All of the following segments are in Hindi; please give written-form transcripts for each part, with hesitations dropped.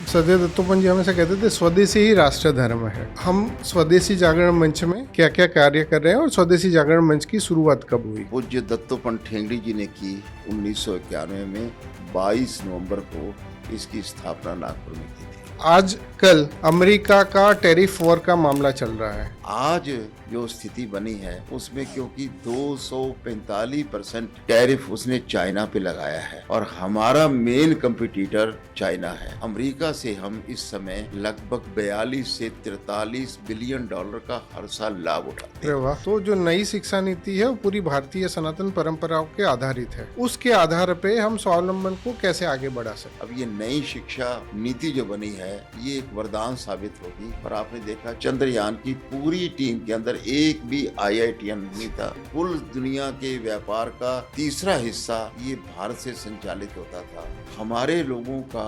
सदैव दत्तोपंत जी हमेशा कहते थे स्वदेशी ही राष्ट्र धर्म है। हम स्वदेशी जागरण मंच में क्या क्या कार्य कर रहे हैं और स्वदेशी जागरण मंच की शुरुआत कब हुई? पूज्य दत्तोपंत ठेंगड़ी जी ने की 1991 में 22 नवंबर को इसकी स्थापना नागपुर में की थी। आज कल अमेरिका का टैरिफ वॉर का मामला चल रहा है। आज जो स्थिति बनी है उसमें क्योंकि 245% टैरिफ उसने चाइना पे लगाया है और हमारा मेन कंपटीटर चाइना है। अमेरिका से हम इस समय लगभग 42 से 43 बिलियन डॉलर का हर साल लाभ उठाते हैं। वाह। तो जो नई शिक्षा नीति है वो पूरी भारतीय सनातन परंपराओं के आधारित है। उसके आधार पे हम स्वावलंबन को कैसे आगे बढ़ा सकते? अब ये नई शिक्षा नीति जो बनी है ये एक वरदान साबित होगी। और आपने देखा चंद्रयान की पूरी टीम के अंदर एक भी IITian नहीं था। कुल दुनिया के व्यापार का तीसरा हिस्सा ये भारत से संचालित होता था। हमारे लोगों का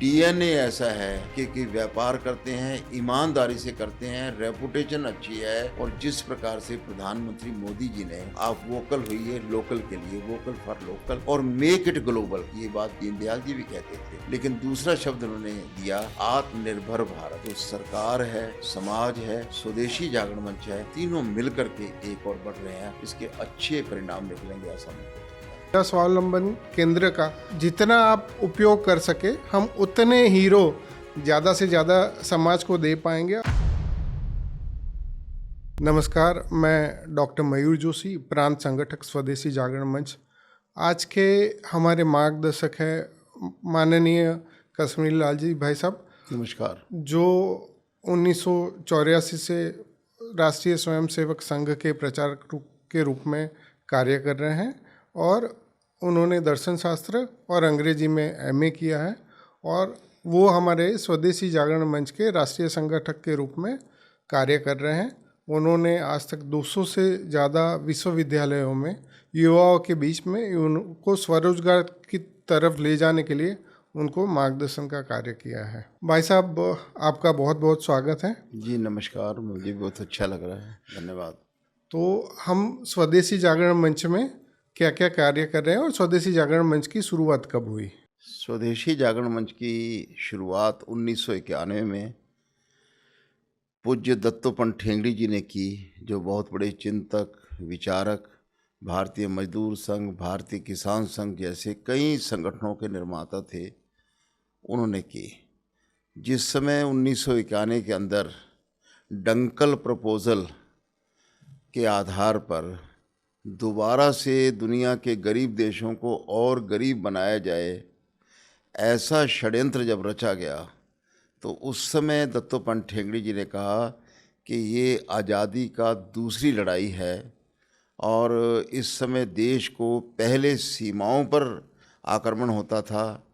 DNA ऐसा है कि व्यापार करते हैं, ईमानदारी से करते हैं, रेपुटेशन अच्छी है। और जिस प्रकार से प्रधानमंत्री मोदी जी ने आप वोकल हुई है लोकल के लिए, वोकल फॉर लोकल और मेक इट ग्लोबल, ये बात दीनदयाल जी भी कहते थे। लेकिन दूसरा शब्द उन्होंने दिया आत्मनिर्भर भारत। तो सरकार है, समाज है, स्वदेशी जागरण मंच है, तीनों मिलकर के एक और बढ़ रहे हैं। इसके अच्छे परिणाम निकलेंगे ऐसा मुझे। स्वावलंबन केंद्र का जितना आप उपयोग कर सके हम उतने हीरो ज्यादा से ज्यादा समाज को दे पाएंगे। नमस्कार, मैं डॉक्टर मयूर जोशी, प्रांत संगठक स्वदेशी जागरण मंच। आज के हमारे मार्गदर्शक है माननीय कश्मीर लाल जी भाई साहब। नमस्कार। जो 1984 से राष्ट्रीय स्वयंसेवक संघ के प्रचारक के रूप में कार्य कर रहे हैं और उन्होंने दर्शन शास्त्र और अंग्रेजी में MA किया है और वो हमारे स्वदेशी जागरण मंच के राष्ट्रीय संगठक के रूप में कार्य कर रहे हैं। उन्होंने आज तक 200 से ज़्यादा विश्वविद्यालयों में युवाओं के बीच में उनको स्वरोजगार की तरफ ले जाने के लिए उनको मार्गदर्शन का कार्य किया है। भाई साहब, आपका बहुत बहुत स्वागत है। जी नमस्कार, मुझे बहुत अच्छा लग रहा है, धन्यवाद। तो हम स्वदेशी जागरण मंच में क्या क्या कार्य कर रहे हैं और स्वदेशी जागरण मंच की शुरुआत कब हुई? स्वदेशी जागरण मंच की शुरुआत 1991 में पूज्य दत्तोपंत ठेंगड़ी जी ने की, जो बहुत बड़े चिंतक, विचारक, भारतीय मजदूर संघ, भारतीय किसान संघ जैसे कई संगठनों के निर्माता थे, उन्होंने की। जिस समय 1991 के अंदर डंकल प्रपोजल के आधार पर दोबारा से दुनिया के गरीब देशों को और गरीब बनाया जाए, ऐसा षड्यंत्र जब रचा गया, तो उस समय दत्तोपंत ठेंगड़ी जी ने कहा कि ये आज़ादी का दूसरी लड़ाई है और इस समय देश को पहले सीमाओं पर आक्रमण होता था,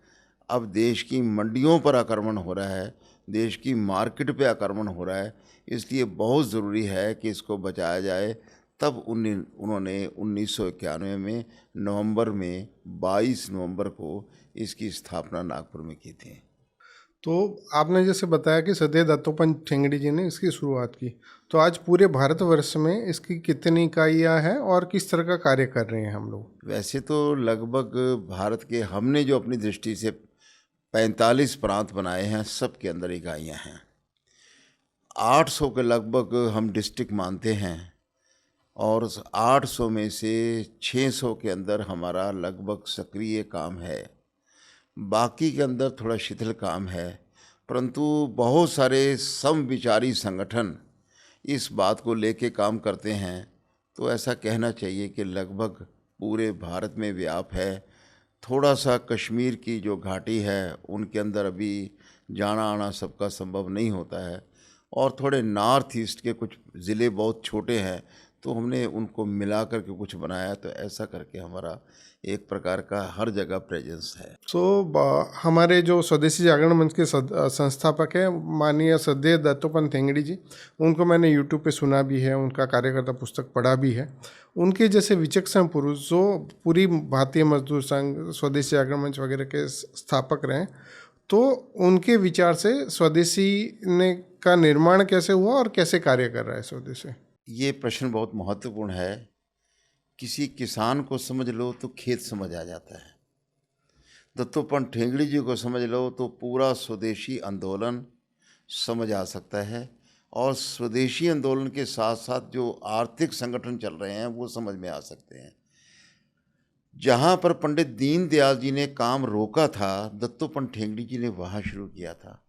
अब देश की मंडियों पर आक्रमण हो रहा है, देश की मार्केट पे आक्रमण हो रहा है। इसलिए बहुत ज़रूरी है कि इसको बचाया जाए। तब उन्होंने 1991 में नवंबर में 22 नवंबर को इसकी स्थापना नागपुर में की थी। तो आपने जैसे बताया कि सदैव दत्तोपंत ठेंगड़ी जी ने इसकी शुरुआत की, तो आज पूरे भारतवर्ष में इसकी कितनी इकाइयाँ हैं और किस तरह का कार्य कर रहे हैं हम लोग? वैसे तो लगभग भारत के हमने जो अपनी दृष्टि से 45 प्रांत बनाए हैं, सब के अंदर इकाइयाँ हैं। 800 के लगभग हम डिस्ट्रिक्ट मानते हैं और 800 में से 600 के अंदर हमारा लगभग सक्रिय काम है, बाकी के अंदर थोड़ा शिथिल काम है। परंतु बहुत सारे समविचारी संगठन इस बात को लेके काम करते हैं, तो ऐसा कहना चाहिए कि लगभग पूरे भारत में व्याप है। थोड़ा सा कश्मीर की जो घाटी है उनके अंदर अभी जाना आना सबका संभव नहीं होता है और थोड़े नॉर्थ ईस्ट के कुछ ज़िले बहुत छोटे हैं, तो हमने उनको मिला करके कुछ बनाया। तो ऐसा करके हमारा एक प्रकार का हर जगह प्रेजेंस है। हमारे जो स्वदेशी जागरण मंच के संस्थापक हैं माननीय सदैव दत्तोपंत ठेंगड़ी जी, उनको मैंने YouTube पे सुना भी है, उनका कार्यकर्ता पुस्तक पढ़ा भी है। उनके जैसे विचक्षण पुरुष जो पूरी भारतीय मजदूर संघ, स्वदेशी जागरण मंच वगैरह के स्थापक रहे, तो उनके विचार से स्वदेशी का निर्माण कैसे हुआ और कैसे कार्य कर रहा है स्वदेशी? ये प्रश्न बहुत महत्वपूर्ण है। किसी किसान को समझ लो तो खेत समझ आ जाता है। दत्तोपंत ठेंगड़ी जी को समझ लो तो पूरा स्वदेशी आंदोलन समझ आ सकता है, और स्वदेशी आंदोलन के साथ साथ जो आर्थिक संगठन चल रहे हैं वो समझ में आ सकते हैं। जहाँ पर पंडित दीनदयाल जी ने काम रोका था, दत्तोपंत ठेंगड़ी जी ने वहाँ शुरू किया था।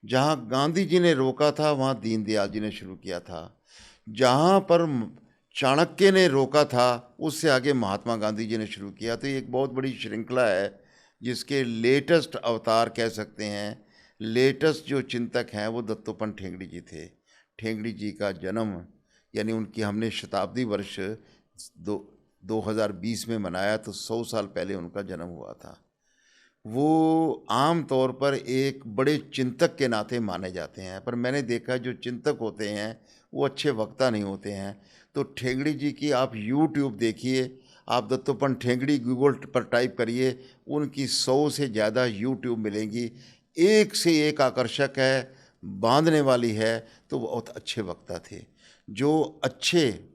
जहाँ गांधी जी ने रोका था, वहाँ दीनदयाल जी ने शुरू किया था। जहाँ पर चाणक्य ने रोका था, उससे आगे महात्मा गांधी जी ने शुरू किया। तो ये एक बहुत बड़ी श्रृंखला है जिसके लेटेस्ट अवतार कह सकते हैं, लेटेस्ट जो चिंतक हैं वो दत्तोपंत ठेंगड़ी जी थे। ठेंगड़ी जी का जन्म यानी उनकी हमने शताब्दी वर्ष 2020 में मनाया, तो 100 साल पहले उनका जन्म हुआ था। वो आम तौर पर एक बड़े चिंतक के नाते माने जाते हैं, पर मैंने देखा जो चिंतक होते हैं वो अच्छे वक्ता नहीं होते हैं। तो ठेंगड़ी जी की आप यूट्यूब देखिए, आप दत्तोपंत ठेंगड़ी गूगल पर टाइप करिए, उनकी 100 से ज़्यादा यूट्यूब मिलेंगी। एक से एक आकर्षक है, बांधने वाली है। तो बहुत अच्छे वक्ता थे। जो अच्छे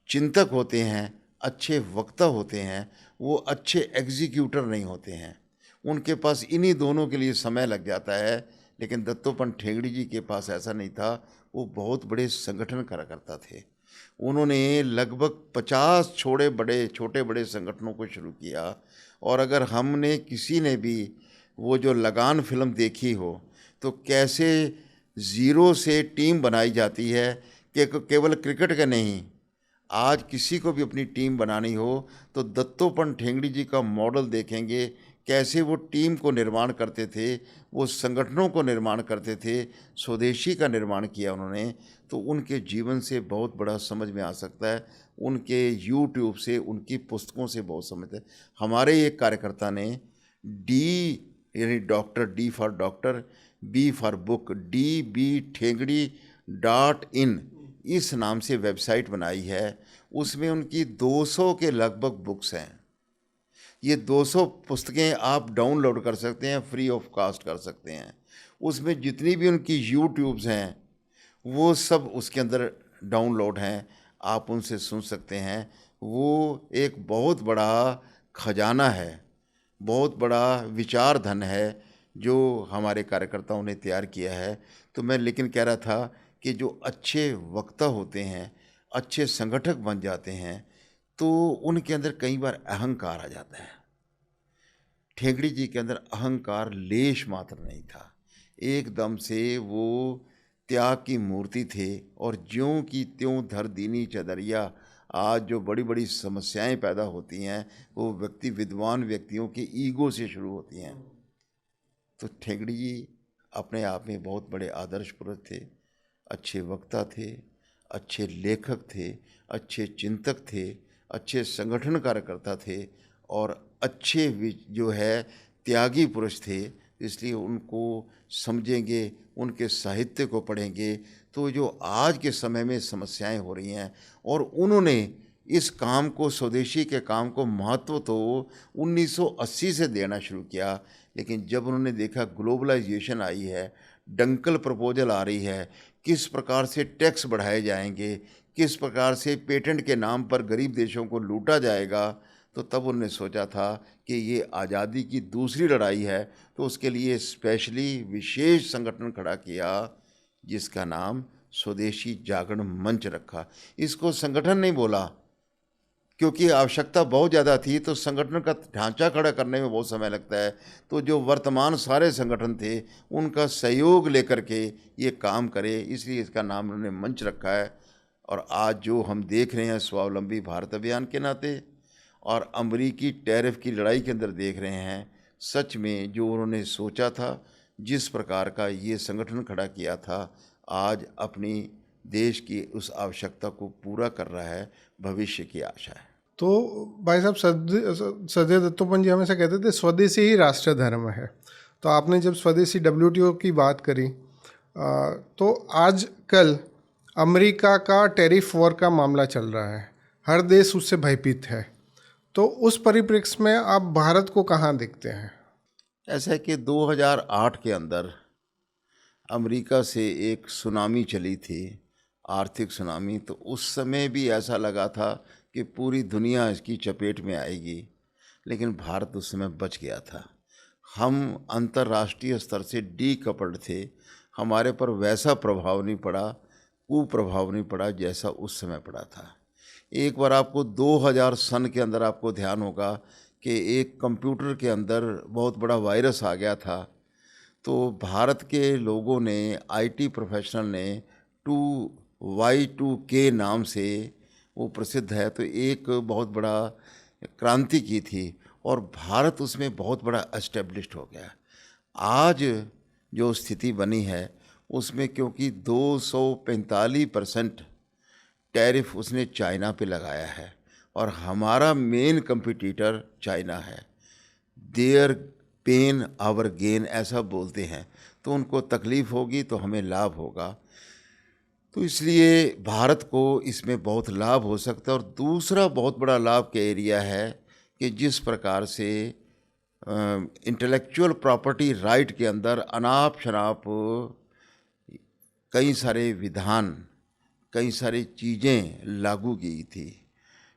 चिंतक होते हैं, अच्छे वक्ता होते हैं, वो अच्छे एग्जीक्यूटर नहीं होते हैं। उनके पास इन्हीं दोनों के लिए समय लग जाता है। लेकिन दत्तोपंत ठेंगड़ी जी के पास ऐसा नहीं था। वो बहुत बड़े संगठन करा करता थे। उन्होंने लगभग 50 छोटे बड़े संगठनों को शुरू किया। और अगर हमने किसी ने भी वो जो लगान फिल्म देखी हो, तो कैसे ज़ीरो से टीम बनाई जाती है, कि केवल क्रिकेट का नहीं, आज किसी को भी अपनी टीम बनानी हो तो दत्तोपंत ठेंगड़ी जी का मॉडल देखेंगे, कैसे वो टीम को निर्माण करते थे, वो संगठनों को निर्माण करते थे, स्वदेशी का निर्माण किया उन्होंने। तो उनके जीवन से बहुत बड़ा समझ में आ सकता है, उनके यूट्यूब से, उनकी पुस्तकों से बहुत समझ है। हमारे एक कार्यकर्ता ने डी यानी doctor, D for doctor, B for book, dbthengdi.in इस नाम से वेबसाइट बनाई है। उसमें उनकी 200 के लगभग बुक्स हैं। ये 200 पुस्तकें आप डाउनलोड कर सकते हैं, फ्री ऑफ कॉस्ट कर सकते हैं। उसमें जितनी भी उनकी यूट्यूब्स हैं वो सब उसके अंदर डाउनलोड हैं, आप उनसे सुन सकते हैं। वो एक बहुत बड़ा खजाना है, बहुत बड़ा विचार धन है जो हमारे कार्यकर्ताओं ने तैयार किया है। तो मैं लेकिन कह रहा था कि जो अच्छे वक्ता होते हैं, अच्छे संगठक बन जाते हैं, तो उनके अंदर कई बार अहंकार आ जाता है। ठेंगड़ी जी के अंदर अहंकार लेश मात्र नहीं था। एकदम से वो त्याग की मूर्ति थे, और ज्यों की त्यों धर दीनी चदरिया। आज जो बड़ी बड़ी समस्याएं पैदा होती हैं वो विद्वान व्यक्तियों के ईगो से शुरू होती हैं। तो ठेंगड़ी जी अपने आप में बहुत बड़े आदर्श पुरुष थे, अच्छे वक्ता थे, अच्छे लेखक थे, अच्छे चिंतक थे, अच्छे संगठन कार्यकर्ता थे, और अच्छे जो है त्यागी पुरुष थे। इसलिए उनको समझेंगे, उनके साहित्य को पढ़ेंगे, तो जो आज के समय में समस्याएं हो रही हैं, और उन्होंने इस काम को, स्वदेशी के काम को महत्व तो 1980 से देना शुरू किया। लेकिन जब उन्होंने देखा ग्लोबलाइजेशन आई है, डंकल प्रपोजल आ रही है, किस प्रकार से टैक्स बढ़ाए जाएंगे, किस प्रकार से पेटेंट के नाम पर गरीब देशों को लूटा जाएगा, तो तब उन्होंने सोचा था कि ये आज़ादी की दूसरी लड़ाई है। तो उसके लिए स्पेशली विशेष संगठन खड़ा किया जिसका नाम स्वदेशी जागरण मंच रखा। इसको संगठन नहीं बोला क्योंकि आवश्यकता बहुत ज़्यादा थी, तो संगठन का ढांचा खड़ा करने में बहुत समय लगता है। तो जो वर्तमान सारे संगठन थे उनका सहयोग लेकर के ये काम करे, इसलिए इसका नाम उन्होंने मंच रखा है। और आज जो हम देख रहे हैं स्वावलंबी भारत अभियान के नाते और अमरीकी टैरिफ की लड़ाई के अंदर देख रहे हैं, सच में जो उन्होंने सोचा था, जिस प्रकार का ये संगठन खड़ा किया था, आज अपनी देश की उस आवश्यकता को पूरा कर रहा है, भविष्य की आशा है। तो भाई साहब, सदैव दत्तोपंत जी हमेशा कहते थे स्वदेशी ही राष्ट्र धर्म है। तो आपने जब स्वदेशी WTO की बात करी, तो आजकल अमेरिका का टैरिफ वॉर का मामला चल रहा है, हर देश उससे भयभीत है। तो उस परिप्रेक्ष्य में आप भारत को कहाँ देखते हैं? ऐसा है कि 2008 के अंदर अमेरिका से एक सुनामी चली थी, आर्थिक सुनामी। तो उस समय भी ऐसा लगा था कि पूरी दुनिया इसकी चपेट में आएगी। लेकिन भारत उस समय बच गया था। हम अंतर्राष्ट्रीय स्तर से डीकपल्ड थे, हमारे पर वैसा प्रभाव नहीं पड़ा, कुप्रभाव नहीं पड़ा जैसा उस समय पड़ा था। एक बार आपको 2000 सन के अंदर आपको ध्यान होगा कि एक कंप्यूटर के अंदर बहुत बड़ा वायरस आ गया था। तो भारत के लोगों ने, आईटी प्रोफेशनल ने 2Y2K नाम से, वो प्रसिद्ध है, तो एक बहुत बड़ा क्रांति की थी और भारत उसमें बहुत बड़ा एस्टेब्लिश्ड हो गया। आज जो स्थिति बनी है उसमें क्योंकि 245% टैरिफ उसने चाइना पे लगाया है और हमारा मेन कंपटीटर चाइना है। देयर पेन आवर गेन ऐसा बोलते हैं, तो उनको तकलीफ़ होगी तो हमें लाभ होगा। तो इसलिए भारत को इसमें बहुत लाभ हो सकता है। और दूसरा बहुत बड़ा लाभ का एरिया है कि जिस प्रकार से इंटेलेक्चुअल प्रॉपर्टी राइट के अंदर अनाप शनाप कई सारे विधान, कई सारी चीज़ें लागू की थी।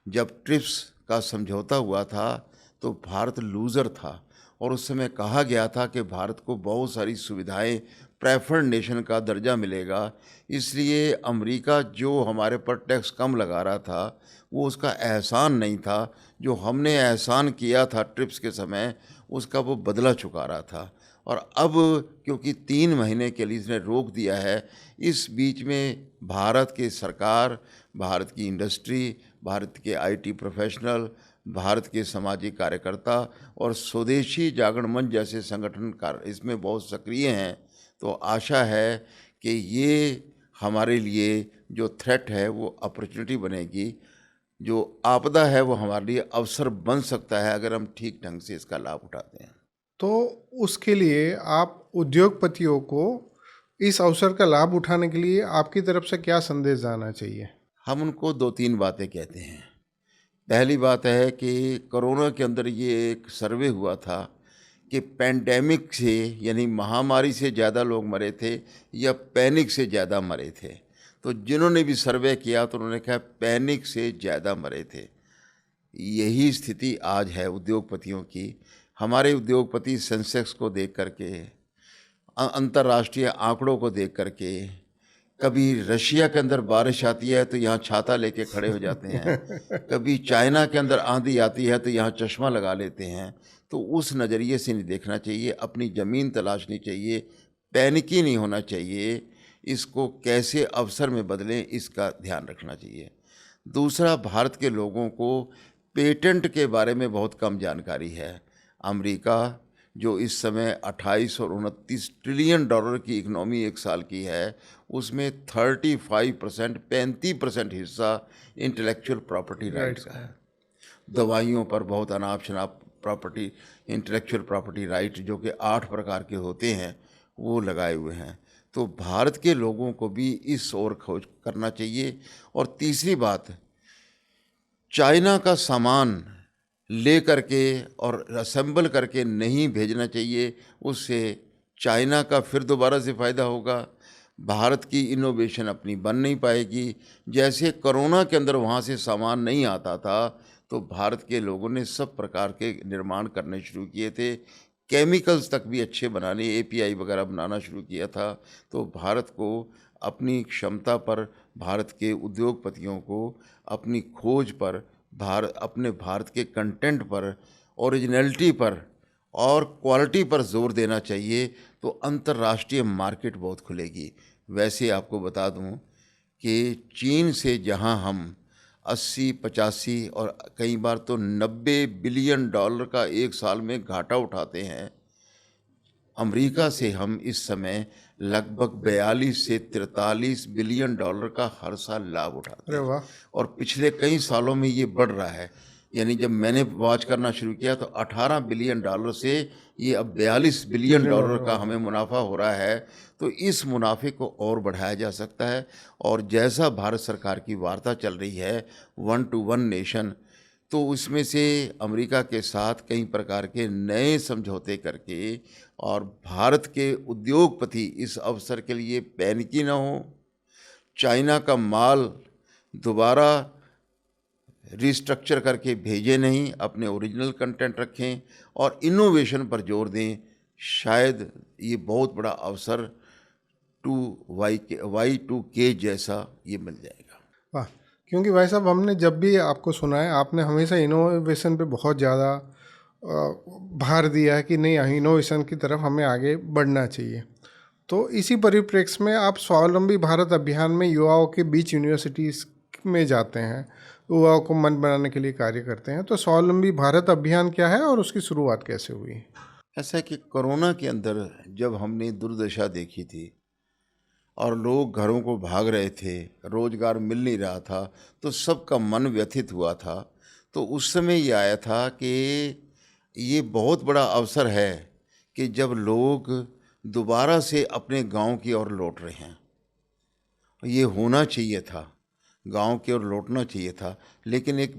जब ट्रिप्स का समझौता हुआ था तो भारत लूज़र था और उस समय कहा गया था कि भारत को बहुत सारी सुविधाएं, प्रेफर्ड नेशन का दर्जा मिलेगा, इसलिए अमेरिका जो हमारे पर टैक्स कम लगा रहा था वो उसका एहसान नहीं था। जो हमने एहसान किया था ट्रिप्स के समय, उसका वो बदला चुका रहा था। और अब क्योंकि 3 महीने के लिए इसने रोक दिया है, इस बीच में भारत की सरकार, भारत की इंडस्ट्री, भारत के आईटी प्रोफेशनल, भारत के सामाजिक कार्यकर्ता और स्वदेशी जागरण मंच जैसे संगठन इसमें बहुत सक्रिय हैं। तो आशा है कि ये हमारे लिए जो थ्रेट है वो अपॉर्चुनिटी बनेगी, जो आपदा है वो हमारे लिए अवसर बन सकता है अगर हम ठीक ढंग से इसका लाभ उठाते हैं। तो उसके लिए आप उद्योगपतियों को इस अवसर का लाभ उठाने के लिए आपकी तरफ से क्या संदेश जाना चाहिए? हम उनको 2-3 बातें कहते हैं। पहली बात है कि कोरोना के अंदर ये एक सर्वे हुआ था कि पैंडेमिक से, यानी महामारी से ज़्यादा लोग मरे थे या पैनिक से ज़्यादा मरे थे। तो जिन्होंने भी सर्वे किया तो उन्होंने कहा पैनिक से ज़्यादा मरे थे। यही स्थिति आज है उद्योगपतियों की। हमारे उद्योगपति सेंसेक्स को देख करके, अंतर्राष्ट्रीय आंकड़ों को देख करके, कभी रशिया के अंदर बारिश आती है तो यहाँ छाता लेके खड़े हो जाते हैं, कभी चाइना के अंदर आंधी आती है तो यहाँ चश्मा लगा लेते हैं। तो उस नज़रिए से नहीं देखना चाहिए, अपनी ज़मीन तलाशनी चाहिए, पैनिकी नहीं होना चाहिए, इसको कैसे अवसर में बदलें इसका ध्यान रखना चाहिए। दूसरा, भारत के लोगों को पेटेंट के बारे में बहुत कम जानकारी है। अमेरिका जो इस समय 28 और 29 ट्रिलियन डॉलर की इकनॉमी एक साल की है, उसमें 35%, 35% हिस्सा इंटेलेक्चुअल प्रॉपर्टी राइट्स का है। दवाइयों पर बहुत अनाप शनाप प्रॉपर्टी, इंटेलेक्चुअल प्रॉपर्टी राइट जो कि 8 प्रकार के होते हैं वो लगाए हुए हैं। तो भारत के लोगों को भी इस ओर खोज करना चाहिए। और तीसरी बात, चाइना का सामान ले करके और असेंबल करके नहीं भेजना चाहिए, उससे चाइना का फिर दोबारा से फ़ायदा होगा, भारत की इनोवेशन अपनी बन नहीं पाएगी। जैसे कोरोना के अंदर वहाँ से सामान नहीं आता था तो भारत के लोगों ने सब प्रकार के निर्माण करने शुरू किए थे, केमिकल्स तक भी अच्छे बनाने, एपीआई वगैरह बनाना शुरू किया था। तो भारत को अपनी क्षमता पर, भारत के उद्योगपतियों को अपनी खोज पर, अपने भारत के कंटेंट पर, ओरिजिनलिटी पर और क्वालिटी पर जोर देना चाहिए, तो अंतर्राष्ट्रीय मार्केट बहुत खुलेगी। वैसे आपको बता दूं कि चीन से जहां हम 80, 85 और कई बार तो 90 बिलियन डॉलर का एक साल में घाटा उठाते हैं, अमेरिका से हम इस समय लगभग 42 से 43 बिलियन डॉलर का हर साल लाभ उठाते अरे हैं। वाह! और पिछले कई सालों में ये बढ़ रहा है। यानी जब मैंने वॉच करना शुरू किया तो 18 बिलियन डॉलर से ये अब 42 बिलियन डॉलर का हमें मुनाफा हो रहा है। तो इस मुनाफे को और बढ़ाया जा सकता है। और जैसा भारत सरकार की वार्ता चल रही है 1 to 1 नेशन, तो उसमें से अमेरिका के साथ कई प्रकार के नए समझौते करके और भारत के उद्योगपति इस अवसर के लिए पैनिकी न हो, चाइना का माल दोबारा रिस्ट्रक्चर करके भेजें नहीं, अपने ओरिजिनल कंटेंट रखें और इनोवेशन पर जोर दें। शायद ये बहुत बड़ा अवसर Y2K जैसा ये मिल जाएगा। वाह, क्योंकि भाई साहब हमने जब भी आपको सुना है आपने हमेशा इनोवेशन पे बहुत ज़्यादा भार दिया है कि नहीं, इनोवेशन की तरफ हमें आगे बढ़ना चाहिए। तो इसी परिप्रेक्ष्य में आप स्वावलंबी भारत अभियान में युवाओं के बीच यूनिवर्सिटीज़ में जाते हैं, युवाओं को मन बनाने के लिए कार्य करते हैं। तो स्वावलंबी भारत अभियान क्या है और उसकी शुरुआत कैसे हुई? ऐसा है कि कोरोना के अंदर जब हमने दुर्दशा देखी थी और लोग घरों को भाग रहे थे, रोजगार मिल नहीं रहा था, तो सबका मन व्यथित हुआ था। तो उस समय ये आया था कि ये बहुत बड़ा अवसर है कि जब लोग दोबारा से अपने गांव की ओर लौट रहे हैं, ये होना चाहिए था, गांव की ओर लौटना चाहिए था, लेकिन एक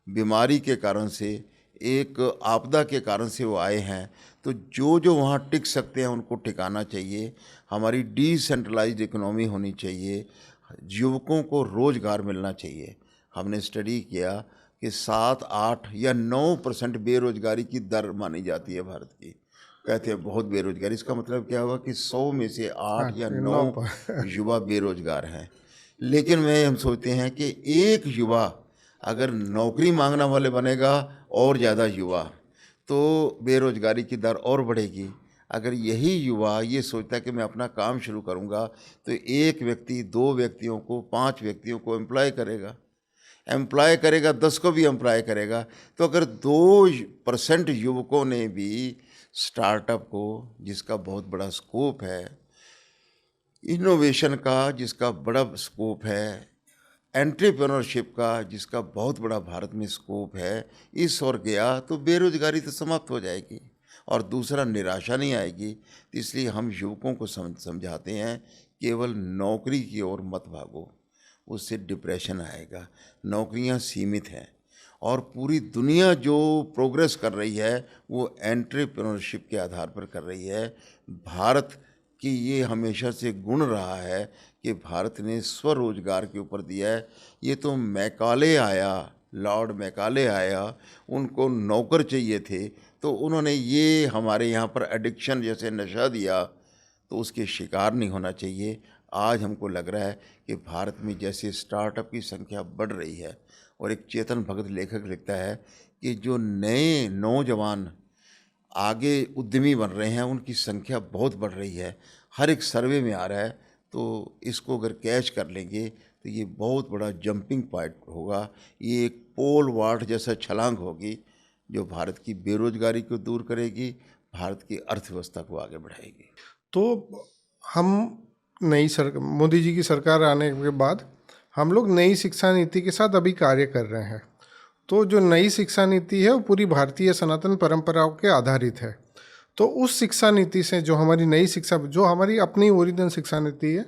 बीमारी के कारण से, एक आपदा के कारण से वो आए हैं। तो जो जो वहाँ टिक सकते हैं उनको टिकाना चाहिए। हमारी डिसेंट्रलाइज्ड इकोनॉमी होनी चाहिए, युवकों को रोज़गार मिलना चाहिए। हमने स्टडी किया कि 7, 8 या 9% बेरोजगारी की दर मानी जाती है भारत की। कहते हैं बहुत बेरोजगारी, इसका मतलब क्या हुआ कि 100 में से 8 या 9 युवा बेरोजगार हैं। लेकिन हम सोचते हैं कि एक युवा अगर नौकरी मांगना वाले बनेगा और ज़्यादा युवा, तो बेरोजगारी की दर और बढ़ेगी। अगर यही युवा ये सोचता है कि मैं अपना काम शुरू करूँगा, तो एक व्यक्ति 2 व्यक्तियों को, 5 व्यक्तियों को एम्प्लॉय करेगा, 10 को भी एम्प्लॉय करेगा। तो अगर 2% युवकों ने भी स्टार्टअप को, जिसका बहुत बड़ा स्कोप है, इनोवेशन का जिसका बड़ा स्कोप है, एंटरप्रेन्योरशिप का जिसका बहुत बड़ा भारत में स्कोप है, इस ओर गया तो बेरोजगारी तो समाप्त हो जाएगी और दूसरा निराशा नहीं आएगी। तो इसलिए हम युवकों को समझाते हैं, केवल नौकरी की ओर मत भागो, उससे डिप्रेशन आएगा। नौकरियां सीमित हैं और पूरी दुनिया जो प्रोग्रेस कर रही है वो एंटरप्रेन्योरशिप के आधार पर कर रही है। भारत कि ये हमेशा से गुण रहा है कि भारत ने स्वरोजगार के ऊपर दिया है। ये तो मैकाले आया, लॉर्ड मैकाले आया, उनको नौकर चाहिए थे, तो उन्होंने ये हमारे यहाँ पर एडिक्शन जैसे नशा दिया, तो उसके शिकार नहीं होना चाहिए। आज हमको लग रहा है कि भारत में जैसे स्टार्टअप की संख्या बढ़ रही है, और एक चेतन भगत लेखक लिखता है कि जो नए नौजवान आगे उद्यमी बन रहे हैं उनकी संख्या बहुत बढ़ रही है, हर एक सर्वे में आ रहा है। तो इसको अगर कैच कर लेंगे तो ये बहुत बड़ा जंपिंग पॉइंट होगा, ये एक पोल वाल्ट जैसा छलांग होगी जो भारत की बेरोजगारी को दूर करेगी, भारत की अर्थव्यवस्था को आगे बढ़ाएगी। तो हम मोदी जी की सरकार आने के बाद हम लोग नई शिक्षा नीति के साथ अभी कार्य कर रहे हैं। तो जो नई शिक्षा नीति है वो पूरी भारतीय सनातन परंपराओं के आधारित है। तो उस शिक्षा नीति से जो हमारी नई शिक्षा, जो हमारी अपनी ओरिजिनल शिक्षा नीति है,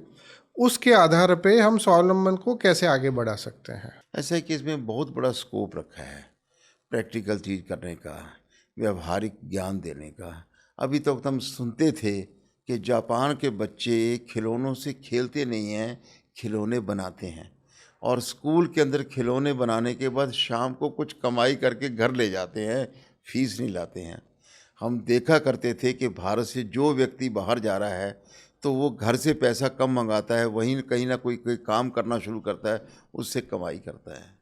उसके आधार पे हम स्वावलंबन को कैसे आगे बढ़ा सकते हैं? ऐसा है कि इसमें बहुत बड़ा स्कोप रखा है, प्रैक्टिकल चीज़ करने का, व्यवहारिक ज्ञान देने का। अभी तक तो हम सुनते थे कि जापान के बच्चे खिलौनों से खेलते नहीं हैं, खिलौने बनाते हैं, और स्कूल के अंदर खिलौने बनाने के बाद शाम को कुछ कमाई करके घर ले जाते हैं, फीस नहीं लाते हैं। हम देखा करते थे कि भारत से जो व्यक्ति बाहर जा रहा है तो वो घर से पैसा कम मंगाता है, वहीं कहीं ना कोई काम करना शुरू करता है, उससे कमाई करता है।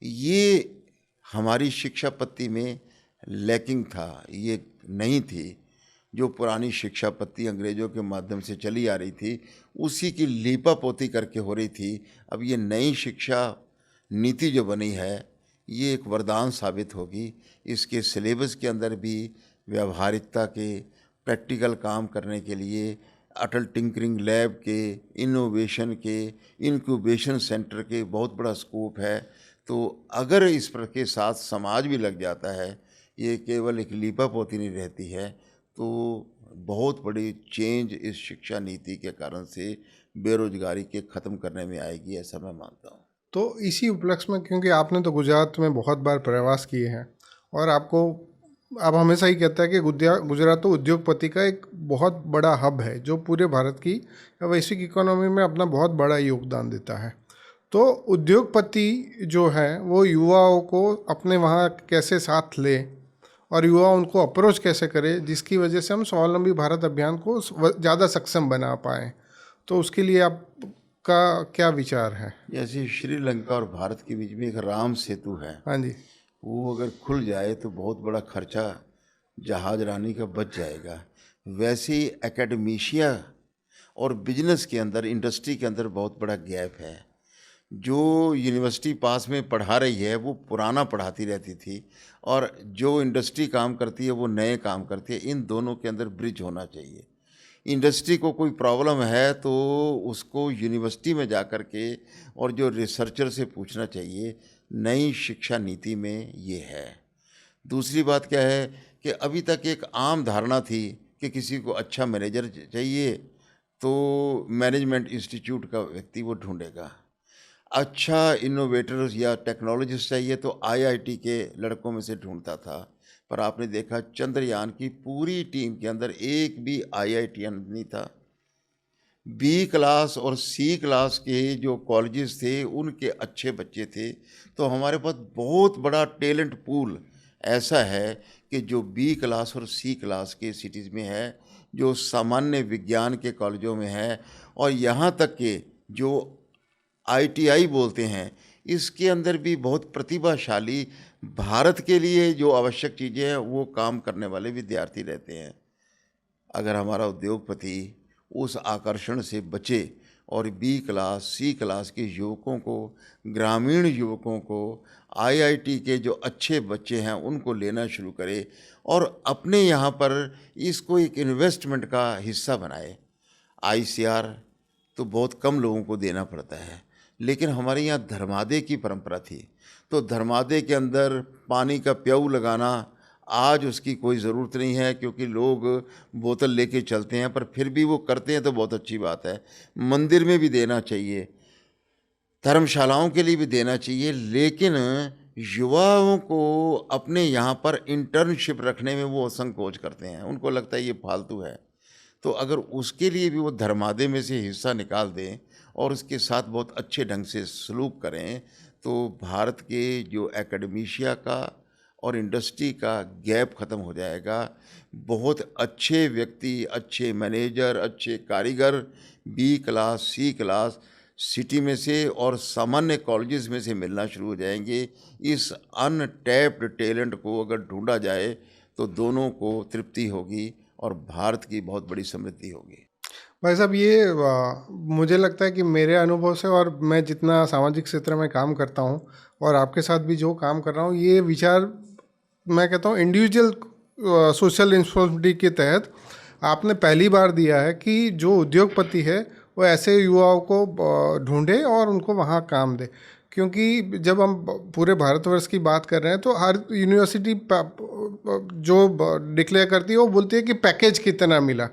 ये हमारी शिक्षा पद्धति में लैकिंग था, ये नहीं थी। जो पुरानी शिक्षा पद्धति अंग्रेज़ों के माध्यम से चली आ रही थी, उसी की लीपापोती करके हो रही थी। अब ये नई शिक्षा नीति जो बनी है, ये एक वरदान साबित होगी। इसके सिलेबस के अंदर भी व्यावहारिकता के, प्रैक्टिकल काम करने के लिए अटल टिंकरिंग लैब के, इनोवेशन के, इंक्यूबेशन सेंटर के बहुत बड़ा स्कोप है। तो अगर इस पर के साथ समाज भी लग जाता है, ये केवल एक लीपापोती नहीं रहती है, तो बहुत बड़ी चेंज इस शिक्षा नीति के कारण से बेरोजगारी के ख़त्म करने में आएगी, ऐसा मैं मानता हूँ। तो इसी उपलक्ष्य में, क्योंकि आपने तो गुजरात में बहुत बार प्रवास किए हैं और आप हमेशा ही कहता है कि गुजरात तो उद्योगपति का एक बहुत बड़ा हब है जो पूरे भारत की वैश्विक इकोनॉमी में अपना बहुत बड़ा योगदान देता है। तो उद्योगपति जो है वो युवाओं को अपने वहाँ कैसे साथ ले और युवा उनको अप्रोच कैसे करे, जिसकी वजह से हम स्वावलंबी भारत अभियान को ज़्यादा सक्षम बना पाएँ। तो उसके लिए आपका क्या विचार है? जैसे श्रीलंका और भारत के बीच में एक राम सेतु है, हाँ जी। वो अगर खुल जाए तो बहुत बड़ा खर्चा जहाज रानी का बच जाएगा। वैसे ही एकेडमीशिया और बिजनेस के अंदर, इंडस्ट्री के अंदर बहुत बड़ा गैप है। जो यूनिवर्सिटी पास में पढ़ा रही है वो पुराना पढ़ाती रहती थी, और जो इंडस्ट्री काम करती है वो नए काम करती है। इन दोनों के अंदर ब्रिज होना चाहिए। इंडस्ट्री को कोई प्रॉब्लम है तो उसको यूनिवर्सिटी में जा कर के और जो रिसर्चर से पूछना चाहिए। नई शिक्षा नीति में ये है। दूसरी बात क्या है कि अभी तक एक आम धारणा थी कि किसी को अच्छा मैनेजर चाहिए तो मैनेजमेंट इंस्टीट्यूट का व्यक्ति वो ढूंढेगा। अच्छा इनोवेटर या टेक्नोलॉजिस्ट चाहिए तो आईआईटी के लड़कों में से ढूंढता था। पर आपने देखा चंद्रयान की पूरी टीम के अंदर एक भी आईआईटीएन नहीं था। बी क्लास और सी क्लास के जो कॉलेजेस थे उनके अच्छे बच्चे थे। तो हमारे पास बहुत बड़ा टैलेंट पूल ऐसा है कि जो बी क्लास और सी क्लास के सिटीज़ में है, जो सामान्य विज्ञान के कॉलेजों में है, और यहाँ तक कि जो आईटीआई बोलते हैं, इसके अंदर भी बहुत प्रतिभाशाली, भारत के लिए जो आवश्यक चीज़ें हैं वो काम करने वाले विद्यार्थी रहते हैं। अगर हमारा उद्योगपति उस आकर्षण से बचे और बी क्लास सी क्लास के युवकों को, ग्रामीण युवकों को, आईआईटी के जो अच्छे बच्चे हैं उनको लेना शुरू करे और अपने यहाँ पर इसको एक इन्वेस्टमेंट का हिस्सा बनाए। आईसीआर तो बहुत कम लोगों को देना पड़ता है, लेकिन हमारे यहाँ धर्मादे की परंपरा थी। तो धर्मादे के अंदर पानी का प्याऊ लगाना आज उसकी कोई ज़रूरत नहीं है, क्योंकि लोग बोतल लेके चलते हैं, पर फिर भी वो करते हैं तो बहुत अच्छी बात है। मंदिर में भी देना चाहिए, धर्मशालाओं के लिए भी देना चाहिए, लेकिन युवाओं को अपने यहाँ पर इंटर्नशिप रखने में वो संकोच करते हैं। उनको लगता है ये फालतू है। तो अगर उसके लिए भी वो धर्मादे में से हिस्सा निकाल दें और उसके साथ बहुत अच्छे ढंग से सलूक करें, तो भारत के जो एकेडमीशिया का और इंडस्ट्री का गैप ख़त्म हो जाएगा। बहुत अच्छे व्यक्ति, अच्छे मैनेजर, अच्छे कारीगर B class C class city में से और सामान्य कॉलेजेस में से मिलना शुरू हो जाएंगे। इस अनटैप्ड टैलेंट को अगर ढूंढा जाए तो दोनों को तृप्ति होगी और भारत की बहुत बड़ी समृद्धि होगी। भाई साहब, ये मुझे लगता है कि मेरे अनुभव से, और मैं जितना सामाजिक क्षेत्र में काम करता हूँ और आपके साथ भी जो काम कर रहा हूँ, ये विचार मैं कहता हूँ इंडिविजुअल सोशल रिस्पॉन्सिबिलिटी के तहत आपने पहली बार दिया है कि जो उद्योगपति है वो ऐसे युवाओं को ढूंढे और उनको वहाँ काम दे। क्योंकि जब हम पूरे भारतवर्ष की बात कर रहे हैं तो हर यूनिवर्सिटी जो डिक्लेयर करती है वो बोलती है कि पैकेज कितना मिला,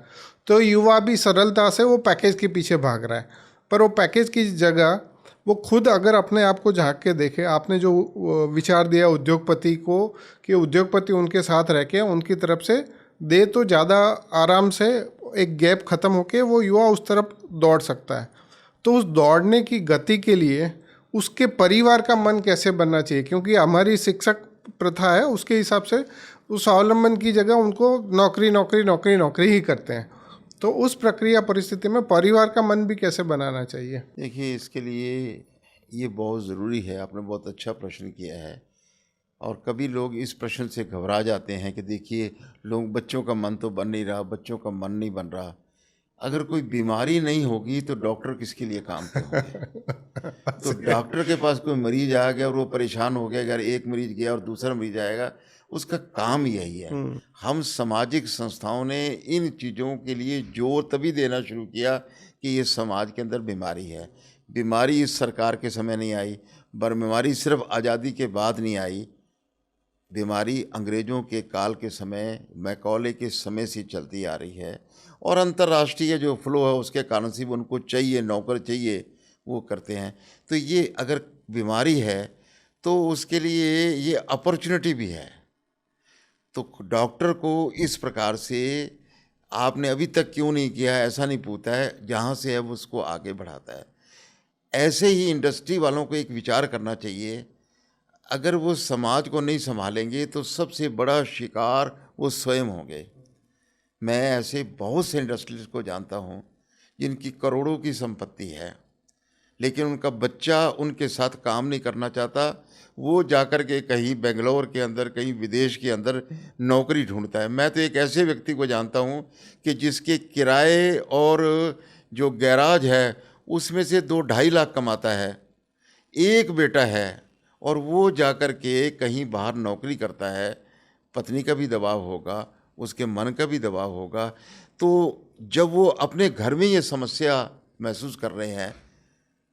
तो युवा भी सरलता से वो पैकेज के पीछे भाग रहा है। पर वो पैकेज की जगह वो खुद अगर अपने आप को झांक के देखे, आपने जो विचार दिया उद्योगपति को कि उद्योगपति उनके साथ रह के उनकी तरफ से दे, तो ज़्यादा आराम से एक गैप ख़त्म होके वो युवा उस तरफ दौड़ सकता है। तो उस दौड़ने की गति के लिए उसके परिवार का मन कैसे बनना चाहिए, क्योंकि हमारी शिक्षक प्रथा है उसके हिसाब से उस स्वावलंबन की जगह उनको नौकरी नौकरी नौकरी नौकरी ही करते हैं। तो उस प्रक्रिया परिस्थिति में परिवार का मन भी कैसे बनाना चाहिए? देखिए, इसके लिए ये बहुत ज़रूरी है। आपने बहुत अच्छा प्रश्न किया है। और कभी लोग इस प्रश्न से घबरा जाते हैं कि देखिए, लोग बच्चों का मन तो बन नहीं रहा, बच्चों का मन नहीं बन रहा। अगर कोई बीमारी नहीं होगी तो डॉक्टर किसके लिए काम पे होंगे? तो डॉक्टर के पास कोई मरीज आ गया और वो परेशान हो गया, अगर एक मरीज गया और दूसरा मरीज आएगा, उसका काम यही है। हम सामाजिक संस्थाओं ने इन चीज़ों के लिए जोर तभी देना शुरू किया कि ये समाज के अंदर बीमारी है। बीमारी इस सरकार के समय नहीं आई, बीमारी सिर्फ आज़ादी के बाद नहीं आई। बीमारी अंग्रेज़ों के काल के समय, मैकॉले के समय से चलती आ रही है, और अंतर्राष्ट्रीय जो फ्लो है उसके कारण से भी उनको चाहिए, नौकर चाहिए, वो करते हैं। तो ये अगर बीमारी है तो उसके लिए ये अपॉर्चुनिटी भी है। तो डॉक्टर को इस प्रकार से आपने अभी तक क्यों नहीं किया है ऐसा नहीं पूछता है, जहाँ से है वो उसको आगे बढ़ाता है। ऐसे ही इंडस्ट्री वालों को एक विचार करना चाहिए, अगर वो समाज को नहीं संभालेंगे तो सबसे बड़ा शिकार वो स्वयं होंगे। मैं ऐसे बहुत से इंडस्ट्रियलिस्ट को जानता हूँ जिनकी करोड़ों की संपत्ति है, लेकिन उनका बच्चा उनके साथ काम नहीं करना चाहता। वो जाकर के कहीं बेंगलोर के अंदर, कहीं विदेश के अंदर नौकरी ढूंढता है। मैं तो एक ऐसे व्यक्ति को जानता हूँ कि जिसके किराए और जो गैराज है उसमें से 2-2.5 लाख कमाता है, एक बेटा है और वो जाकर के कहीं बाहर नौकरी करता है। पत्नी का भी दबाव होगा, उसके मन का भी दबाव होगा। तो जब वो अपने घर में ये समस्या महसूस कर रहे हैं,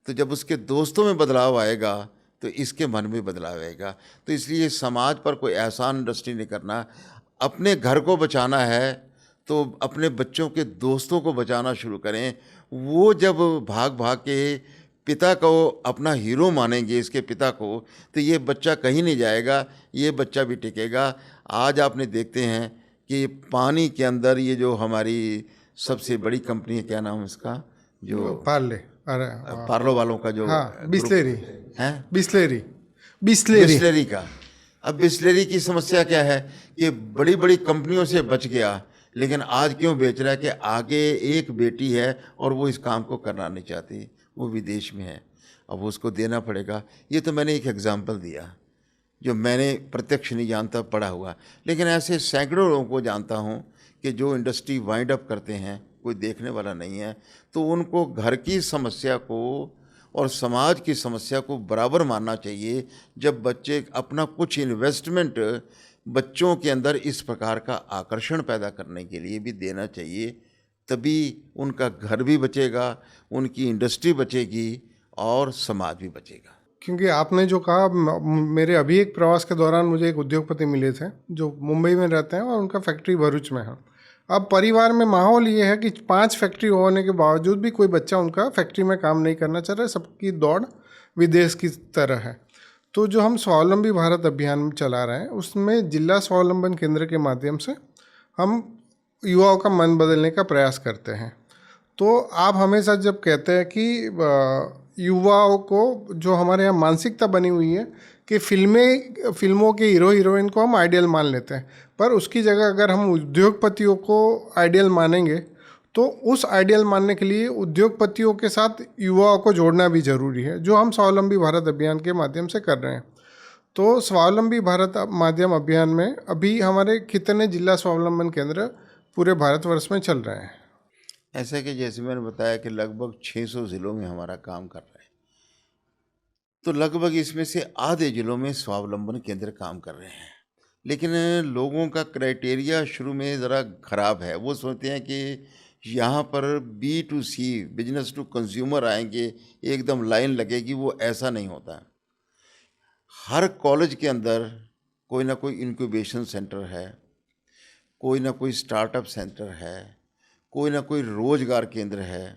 तो जब उसके दोस्तों में बदलाव आएगा तो इसके मन में बदलाव आएगा। तो इसलिए समाज पर कोई एहसान इंडस्ट्री नहीं करना। अपने घर को बचाना है तो अपने बच्चों के दोस्तों को बचाना शुरू करें। वो जब भाग भाग के पिता को अपना हीरो मानेंगे, इसके पिता को, तो ये बच्चा कहीं नहीं जाएगा, ये बच्चा भी टिकेगा। आज आपने देखते हैं कि पानी के अंदर ये जो हमारी सबसे बड़ी कंपनी है, क्या नाम है इसका, जो पार्ले, अरे पार्लो वालों का जो हाँ, बिस्लेरी है, बिस्लेरी बिस्लेरी का। अब बिस्लेरी की समस्या क्या है कि बड़ी बड़ी कंपनियों से बच गया, लेकिन आज क्यों बेच रहा है कि आगे एक बेटी है और वो इस काम को करना नहीं चाहती, वो विदेश में है, अब उसको देना पड़ेगा। ये तो मैंने एक एग्जांपल दिया जो मैंने प्रत्यक्ष नहीं जानता, पढ़ा हुआ। लेकिन ऐसे सैकड़ों लोगों को जानता हूँ कि जो इंडस्ट्री वाइंड अप करते हैं, कोई देखने वाला नहीं है। तो उनको घर की समस्या को और समाज की समस्या को बराबर मानना चाहिए। जब बच्चे अपना कुछ इन्वेस्टमेंट बच्चों के अंदर इस प्रकार का आकर्षण पैदा करने के लिए भी देना चाहिए, तभी उनका घर भी बचेगा, उनकी इंडस्ट्री बचेगी और समाज भी बचेगा। क्योंकि आपने जो कहा, मेरे अभी एक प्रवास के दौरान मुझे एक उद्योगपति मिले थे जो मुंबई में रहते हैं और उनका फैक्ट्री भरूच में है। अब परिवार में माहौल ये है कि 5 फैक्ट्री होने के बावजूद भी कोई बच्चा उनका फैक्ट्री में काम नहीं करना चाह रहा है, सबकी दौड़ विदेश की तरह है। तो जो हम स्वावलंबी भारत अभियान चला रहे हैं, उसमें जिला स्वावलंबन केंद्र के माध्यम से हम युवाओं का मन बदलने का प्रयास करते हैं। तो आप हमेशा जब कहते हैं कि युवाओं को, जो हमारे यहाँ मानसिकता बनी हुई है कि फिल्मों के हीरो हीरोइन को हम आइडियल मान लेते हैं, पर उसकी जगह अगर हम उद्योगपतियों को आइडियल मानेंगे तो उस आइडियल मानने के लिए उद्योगपतियों के साथ युवाओं को जोड़ना भी ज़रूरी है, जो हम स्वावलंबी भारत अभियान के माध्यम से कर रहे हैं। तो स्वावलंबी भारत माध्यम अभियान में अभी हमारे कितने जिला स्वावलंबन केंद्र पूरे भारतवर्ष में चल रहे हैं? ऐसा कि जैसे मैंने बताया कि लगभग 600 ज़िलों में हमारा काम कर रहा है। तो लगभग इसमें से आधे ज़िलों में स्वावलंबन केंद्र काम कर रहे हैं। लेकिन लोगों का क्राइटेरिया शुरू में ज़रा ख़राब है। वो सोचते हैं कि यहाँ पर B2C, बिजनेस टू कंज्यूमर आएंगे, एकदम लाइन लगेगी। वो ऐसा नहीं होता। हर कॉलेज के अंदर कोई ना कोई इंक्यूबेशन सेंटर है, कोई ना कोई स्टार्टअप सेंटर है, कोई ना कोई रोजगार केंद्र है।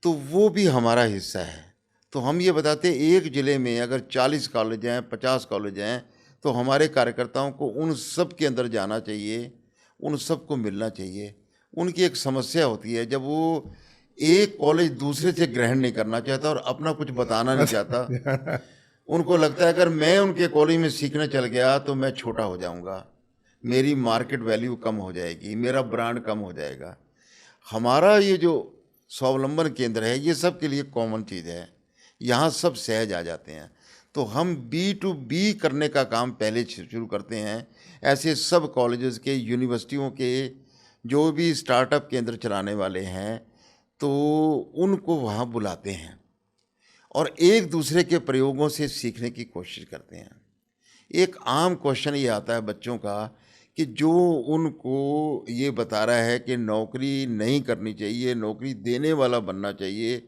तो वो भी हमारा हिस्सा है। तो हम ये बताते हैं, एक ज़िले में अगर 40 कॉलेज हैं, 50 कॉलेज हैं, तो हमारे कार्यकर्ताओं को उन सब के अंदर जाना चाहिए, उन सब को मिलना चाहिए। उनकी एक समस्या होती है, जब वो एक कॉलेज दूसरे से ग्रहण नहीं करना चाहता और अपना कुछ बताना नहीं चाहता। उनको लगता है अगर मैं उनके कॉलेज में सीखने चल गया तो मैं छोटा हो जाऊंगा, मेरी मार्केट वैल्यू कम हो जाएगी, मेरा ब्रांड कम हो जाएगा। हमारा ये जो स्वावलंबन केंद्र है, ये सब के लिए कॉमन चीज़ है। यहाँ सब सहज आ जाते हैं। तो हम B2B करने का काम पहले शुरू करते हैं। ऐसे सब कॉलेजेस के, यूनिवर्सिटियों के जो भी स्टार्टअप केंद्र चलाने वाले हैं, तो उनको वहाँ बुलाते हैं और एक दूसरे के प्रयोगों से सीखने की कोशिश करते हैं। एक आम क्वेश्चन ये आता है बच्चों का कि जो उनको ये बता रहा है कि नौकरी नहीं करनी चाहिए, नौकरी देने वाला बनना चाहिए,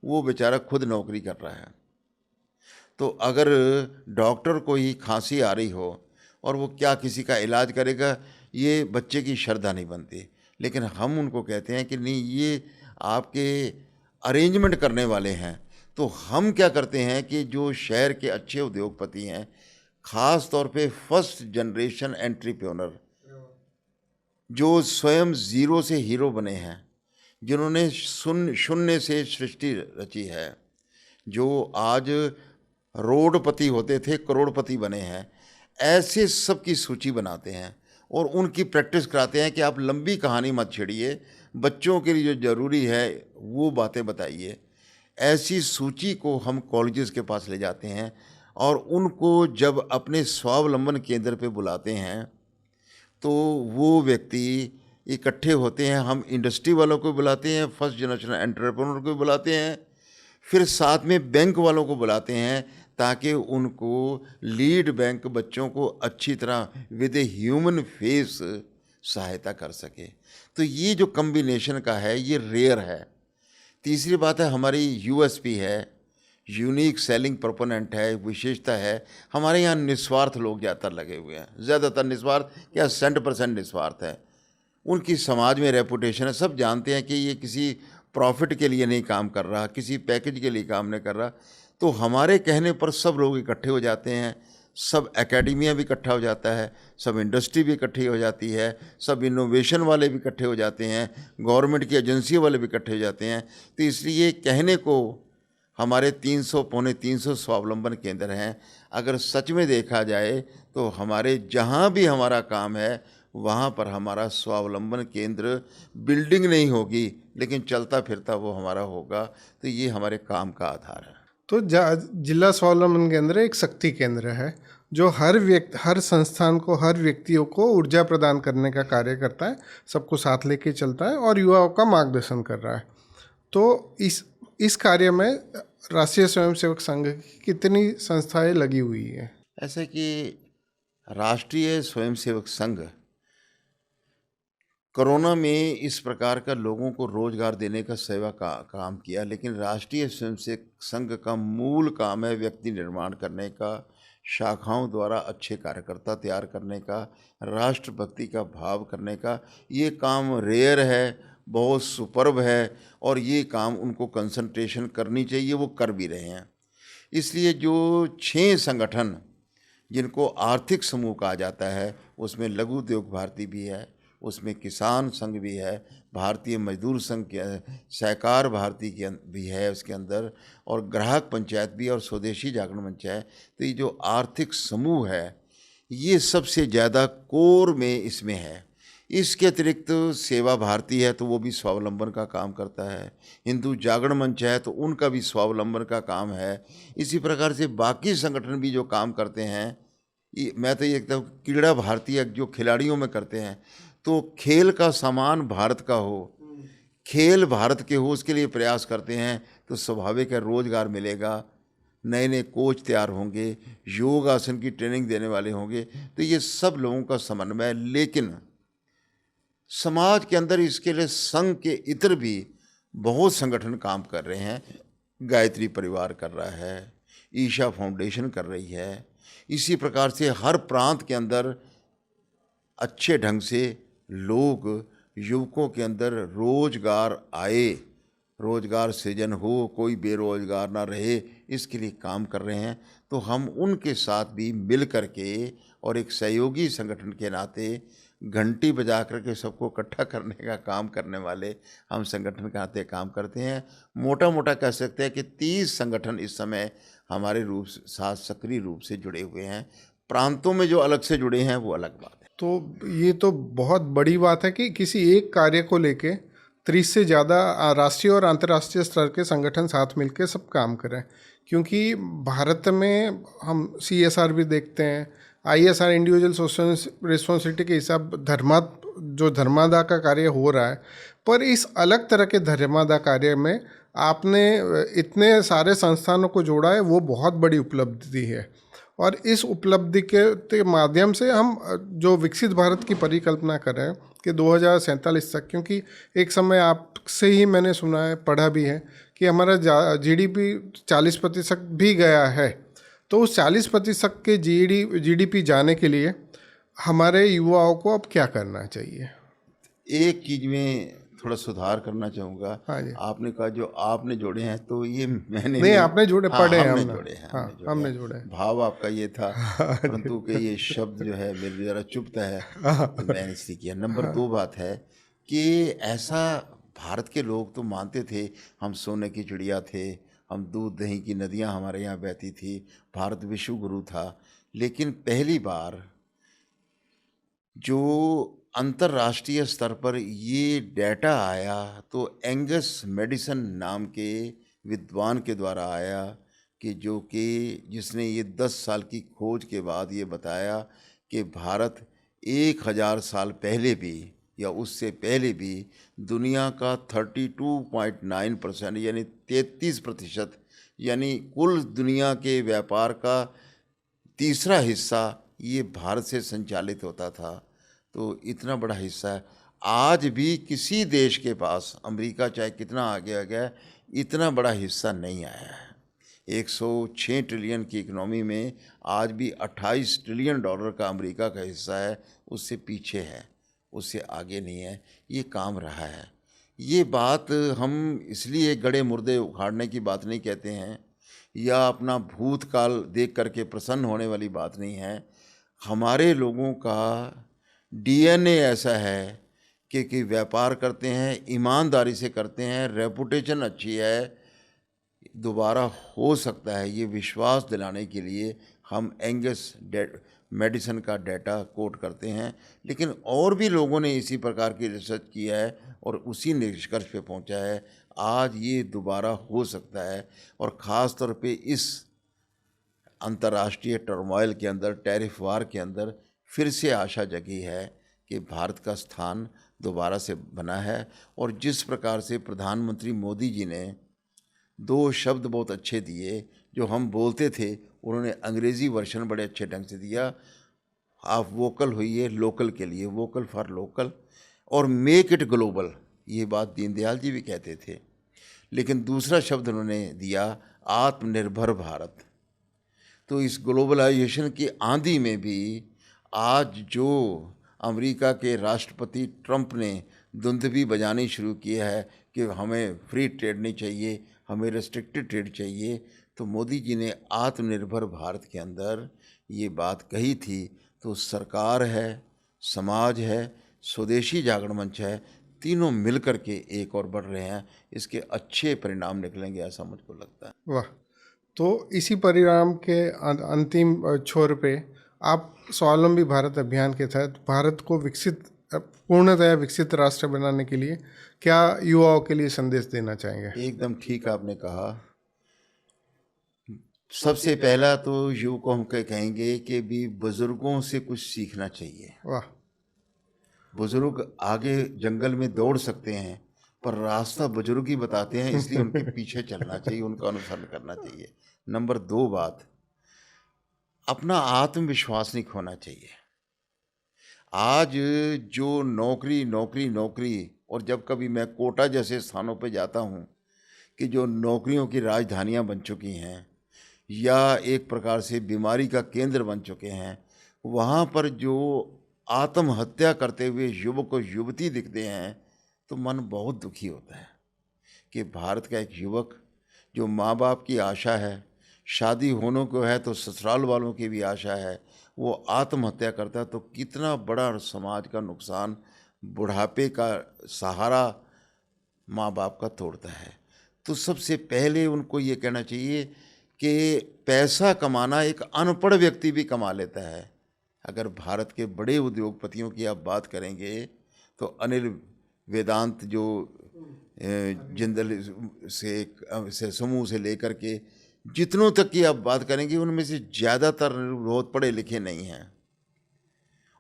वो बेचारा खुद नौकरी कर रहा है। तो अगर डॉक्टर को ही खांसी आ रही हो और वो क्या किसी का इलाज करेगा, ये बच्चे की श्रद्धा नहीं बनती। लेकिन हम उनको कहते हैं कि नहीं, ये आपके अरेंजमेंट करने वाले हैं। तो हम क्या करते हैं कि जो शहर के अच्छे उद्योगपति हैं, ख़ास तौर पे फर्स्ट जनरेशन एंटरप्रेन्योर, जो स्वयं ज़ीरो से हीरो बने हैं, जिन्होंने शून्य से सृष्टि रची है, जो आज रोडपति होते थे करोड़पति बने हैं, ऐसे सब की सूची बनाते हैं और उनकी प्रैक्टिस कराते हैं कि आप लंबी कहानी मत छेड़िए, बच्चों के लिए जो ज़रूरी है वो बातें बताइए। ऐसी सूची को हम कॉलेजेस के पास ले जाते हैं और उनको जब अपने स्वावलंबन केंद्र पे बुलाते हैं तो वो व्यक्ति इकट्ठे होते हैं। हम इंडस्ट्री वालों को बुलाते हैं, फर्स्ट जनरेशन एंटरप्रेन्योर को बुलाते हैं, फिर साथ में बैंक वालों को बुलाते हैं ताकि उनको लीड बैंक बच्चों को अच्छी तरह विद ए ह्यूमन फेस सहायता कर सके। तो ये जो कम्बिनेशन का है ये रेयर है। तीसरी बात है हमारी यूएसपी है, यूनिक सेलिंग प्रोपोनेंट है, विशेषता है। हमारे यहाँ निस्वार्थ लोग ज़्यादातर लगे हुए हैं, ज़्यादातर निस्वार्थ क्या 100% निस्वार्थ है। उनकी समाज में रेपुटेशन है, सब जानते हैं कि ये किसी प्रॉफिट के लिए नहीं काम कर रहा, किसी पैकेज के लिए काम नहीं कर रहा। तो हमारे कहने पर सब लोग इकट्ठे हो जाते हैं, सब एकेडमिया भी इकट्ठा हो जाता है, सब इंडस्ट्री भी इकट्ठी हो जाती है, सब इनोवेशन वाले भी इकट्ठे हो जाते हैं, गवर्नमेंट की एजेंसियों वाले भी इकट्ठे हो जाते हैं। तो इसलिए कहने को हमारे 300 पौने 300 स्वावलंबन केंद्र हैं। अगर सच में देखा जाए तो हमारे जहाँ भी हमारा काम है वहाँ पर हमारा स्वावलंबन केंद्र बिल्डिंग नहीं होगी लेकिन चलता फिरता वो हमारा होगा। तो ये हमारे काम का आधार है। तो जिला स्वावलंबन केंद्र एक शक्ति केंद्र है जो हर संस्थान को, हर व्यक्तियों को ऊर्जा प्रदान करने का कार्य करता है, सबको साथ लेके चलता है और युवाओं का मार्गदर्शन कर रहा है। तो इस कार्य में राष्ट्रीय स्वयंसेवक संघ की कितनी संस्थाएं लगी हुई हैं? ऐसे कि राष्ट्रीय स्वयंसेवक संघ कोरोना में इस प्रकार का लोगों को रोजगार देने का सेवा का काम किया, लेकिन राष्ट्रीय स्वयंसेवक संघ का मूल काम है व्यक्ति निर्माण करने का, शाखाओं द्वारा अच्छे कार्यकर्ता तैयार करने का, राष्ट्रभक्ति का भाव करने का। ये काम रेयर है, बहुत सुपर्ब है और ये काम उनको कंसंट्रेशन करनी चाहिए, वो कर भी रहे हैं। इसलिए जो 6 संगठन जिनको आर्थिक समूह कहा जाता है उसमें लघु उद्योग भारती भी है, उसमें किसान संघ भी है, भारतीय मजदूर संघ के, सहकार भारती के भी है उसके अंदर, और ग्राहक पंचायत भी और स्वदेशी जागरण मंच है। तो ये जो आर्थिक समूह है ये सबसे ज़्यादा कोर में इसमें है। इसके अतिरिक्त सेवा भारती है तो वो भी स्वावलंबन का काम करता है, हिंदू जागरण मंच है तो उनका भी स्वावलंबन का काम है। इसी प्रकार से बाकी संगठन भी जो काम करते हैं, मैं तो ये कहता हूँ क्रीड़ा भारती जो खिलाड़ियों में करते हैं, तो खेल का सामान भारत का हो, खेल भारत के हो, उसके लिए प्रयास करते हैं तो स्वाभाविक है रोजगार मिलेगा, नए नए कोच तैयार होंगे, योग आसन की ट्रेनिंग देने वाले होंगे। तो ये सब लोगों का समन्वय है। लेकिन समाज के अंदर इसके लिए संघ के इतर भी बहुत संगठन काम कर रहे हैं। गायत्री परिवार कर रहा है, ईशा फाउंडेशन कर रही है। इसी प्रकार से हर प्रांत के अंदर अच्छे ढंग से लोग, युवकों के अंदर रोजगार आए, रोजगार सृजन हो, कोई बेरोजगार ना रहे, इसके लिए काम कर रहे हैं। तो हम उनके साथ भी मिल कर के और एक सहयोगी संगठन के नाते घंटी बजा करके सबको इकट्ठा करने का काम करने वाले हम संगठन के नाते काम करते हैं। मोटा मोटा कह सकते हैं कि 30 संगठन इस समय हमारे रूप साथ सक्रिय रूप से जुड़े हुए हैं। प्रांतों में जो अलग से जुड़े हैं वो अलग बात है। तो ये तो बहुत बड़ी बात है कि किसी एक कार्य को लेके 30 से ज़्यादा राष्ट्रीय और अंतर्राष्ट्रीय स्तर के संगठन साथ मिलकर सब काम करें। क्योंकि भारत में हम CSR भी देखते हैं, ISR इंडिविजुअल सोशल रिस्पॉन्सिबिलिटी के हिसाब धर्मादा का कार्य हो रहा है, पर इस अलग तरह के धर्मादा कार्य में आपने इतने सारे संस्थानों को जोड़ा है, वो बहुत बड़ी उपलब्धि है। और इस उपलब्धि के माध्यम से हम जो विकसित भारत की परिकल्पना कर रहे हैं कि 2047 तक, क्योंकि एक समय आपसे ही मैंने सुना है, पढ़ा भी है कि हमारा GDP 40% भी गया है। तो उस 40% के GDP जाने के लिए हमारे युवाओं को अब क्या करना चाहिए? एक चीज़ में थोड़ा सुधार करना चाहूँगा। हाँ जी। आपने कहा जो आपने जोड़े हैं, तो ये मैंने नहीं, आपने जोड़े, पढ़े हैं हमने हमने। जोड़े हैं, हाँ, हमने जोड़े हैं। भाव आपका ये था, परंतु कि ये शब्द जो है मेरे ज़रा चुभता है तो मैंने इसलिए किया। नंबर 2 बात है कि ऐसा भारत के लोग तो मानते थे हम सोने की चिड़िया थे, हम दूध दही की नदियां हमारे यहाँ बहती थी, भारत विश्व गुरु था। लेकिन पहली बार जो अंतर्राष्ट्रीय स्तर पर ये डेटा आया तो एंगस मेडिसन नाम के विद्वान के द्वारा आया, कि जिसने ये 10 साल की खोज के बाद ये बताया कि भारत 1000 साल पहले भी या उससे पहले भी दुनिया का 32.9% यानी 33%, यानी कुल दुनिया के व्यापार का तीसरा हिस्सा ये भारत से संचालित होता था। तो इतना बड़ा हिस्सा है, आज भी किसी देश के पास, अमेरिका चाहे कितना आगे आ गया, इतना बड़ा हिस्सा नहीं आया है। 106 ट्रिलियन की इकनॉमी में आज भी 28 ट्रिलियन डॉलर का अमेरिका का हिस्सा है, उससे पीछे है, उससे आगे नहीं है। ये काम रहा है। ये बात हम इसलिए गड़े मुर्दे उखाड़ने की बात नहीं कहते हैं या अपना भूतकाल देख करके प्रसन्न होने वाली बात नहीं है। हमारे लोगों का डीएनए ऐसा है कि व्यापार करते हैं, ईमानदारी से करते हैं, रेपुटेशन अच्छी है, दोबारा हो सकता है, ये विश्वास दिलाने के लिए हम एंगस मेडिसन का डेटा कोट करते हैं। लेकिन और भी लोगों ने इसी प्रकार की रिसर्च किया है और उसी निष्कर्ष पे पहुंचा है, आज ये दोबारा हो सकता है। और ख़ास तौर पे इस अंतर्राष्ट्रीय टर्मोइल के अंदर, टैरिफ वार के अंदर फिर से आशा जगी है कि भारत का स्थान दोबारा से बना है। और जिस प्रकार से प्रधानमंत्री मोदी जी ने 2 शब्द बहुत अच्छे दिए जो हम बोलते थे, उन्होंने अंग्रेज़ी वर्जन बड़े अच्छे ढंग से दिया, आप वोकल होइए लोकल के लिए, वोकल फॉर लोकल, और मेक इट ग्लोबल। ये बात दीनदयाल जी भी कहते थे। लेकिन दूसरा शब्द उन्होंने दिया, आत्मनिर्भर भारत। तो इस ग्लोबलाइजेशन की आंधी में भी आज जो अमेरिका के राष्ट्रपति ट्रंप ने धुंधभी बजानी शुरू किया है कि हमें फ्री ट्रेड नहीं चाहिए, हमें रेस्ट्रिक्टेड ट्रेड चाहिए, तो मोदी जी ने आत्मनिर्भर भारत के अंदर ये बात कही थी। तो सरकार है, समाज है, स्वदेशी जागरण मंच है, तीनों मिलकर के एक और बढ़ रहे हैं। इसके अच्छे परिणाम निकलेंगे ऐसा मुझको लगता है। वाह। तो इसी परिणाम के अंतिम छोर पे आप स्वावलंबी भारत अभियान के तहत भारत को पूर्णतया विकसित राष्ट्र बनाने के लिए क्या युवाओं के लिए संदेश देना चाहेंगे? एकदम ठीक आपने कहा। सबसे पहला तो युवा को हम कहेंगे कि भी बुजुर्गों से कुछ सीखना चाहिए। वाह। बुजुर्ग आगे जंगल में दौड़ सकते हैं पर रास्ता बुजुर्ग ही बताते हैं, इसलिए उनके पीछे चलना चाहिए, उनका अनुसरण करना चाहिए। नंबर 2 बात, अपना आत्मविश्वास नहीं खोना चाहिए। आज जो नौकरी नौकरी नौकरी, और जब कभी मैं कोटा जैसे स्थानों पर जाता हूँ कि जो नौकरियों की राजधानियाँ बन चुकी हैं या एक प्रकार से बीमारी का केंद्र बन चुके हैं, वहाँ पर जो आत्महत्या करते हुए युवक और युवती दिखते हैं तो मन बहुत दुखी होता है कि भारत का एक युवक जो माँ बाप की आशा है, शादी होने को है तो ससुराल वालों की भी आशा है, वो आत्महत्या करता है तो कितना बड़ा समाज का नुकसान, बुढ़ापे का सहारा माँ बाप का तोड़ता है। तो सबसे पहले उनको ये कहना चाहिए कि पैसा कमाना एक अनपढ़ व्यक्ति भी कमा लेता है। अगर भारत के बड़े उद्योगपतियों की आप बात करेंगे तो अनिल वेदांत जो जिंदल से समूह से लेकर के जितनों तक की आप बात करेंगे, उनमें से ज़्यादातर बहुत पढ़े लिखे नहीं हैं